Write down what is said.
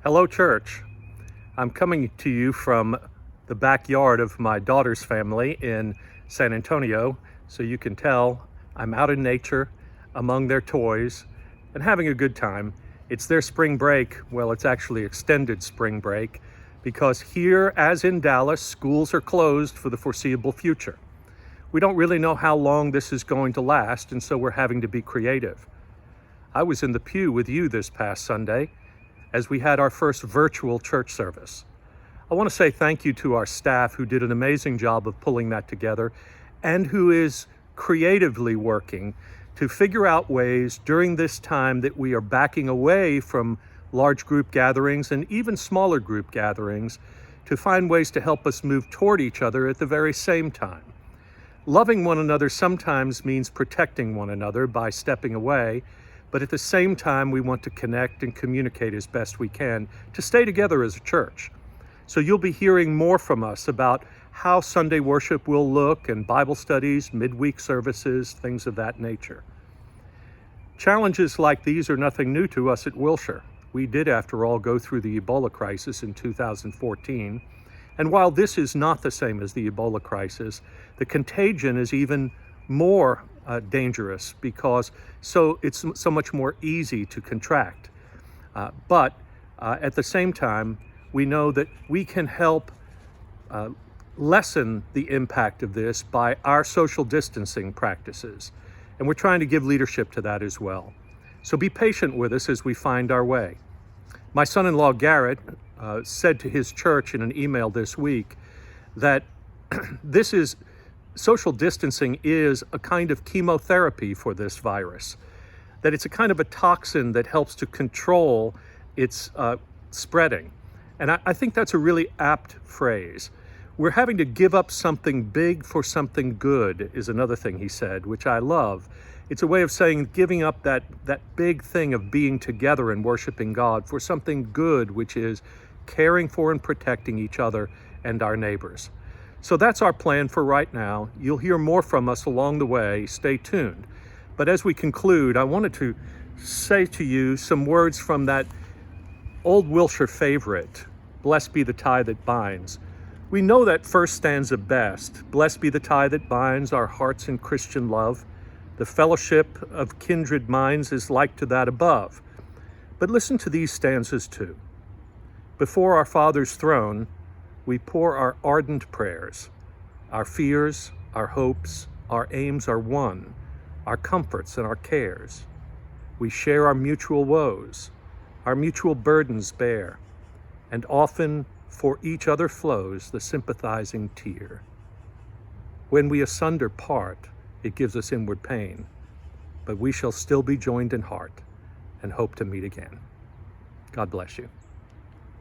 Hello, church. I'm coming to you from the backyard of my daughter's family in San Antonio, so you can tell I'm out in nature among their toys and having a good time. It's their spring break. Well, it's actually extended spring break because here, as in Dallas, schools are closed for the foreseeable future. We don't really know how long this is going to last, and so we're having to be creative. I was in the pew with you this past Sunday as we had our first virtual church service. I want to say thank you to our staff who did an amazing job of pulling that together and who is creatively working to figure out ways during this time that we are backing away from large group gatherings and even smaller group gatherings to find ways to help us move toward each other at the very same time. Loving one another sometimes means protecting one another by stepping away, but at the same time, we want to connect and communicate as best we can to stay together as a church. So you'll be hearing more from us about how Sunday worship will look and Bible studies, midweek services, things of that nature. Challenges like these are nothing new to us at Wilshire. We did, after all, go through the Ebola crisis in 2014. And while this is not the same as the Ebola crisis, the contagion is even more dangerous because it's so much more easy to contract. But at the same time, we know that we can help lessen the impact of this by our social distancing practices. And we're trying to give leadership to that as well. So be patient with us as we find our way. My son-in-law Garrett said to his church in an email this week that social distancing is a kind of chemotherapy for this virus, that it's a kind of a toxin that helps to control its spreading. And I think that's a really apt phrase. We're having to give up something big for something good is another thing he said, which I love. It's a way of saying giving up that big thing of being together and worshiping God for something good, which is caring for and protecting each other and our neighbors. So that's our plan for right now. You'll hear more from us along the way. Stay tuned. But as we conclude, I wanted to say to you some words from that old Wilshire favorite, "Blessed be the tie that binds." We know that first stanza best. Blessed be the tie that binds our hearts in Christian love. The fellowship of kindred minds is like to that above. But listen to these stanzas too. Before our Father's throne, we pour our ardent prayers. Our fears, our hopes, our aims are one, our comforts and our cares. We share our mutual woes, our mutual burdens bear, and often for each other flows the sympathizing tear. When we asunder part, it gives us inward pain, but we shall still be joined in heart and hope to meet again. God bless you.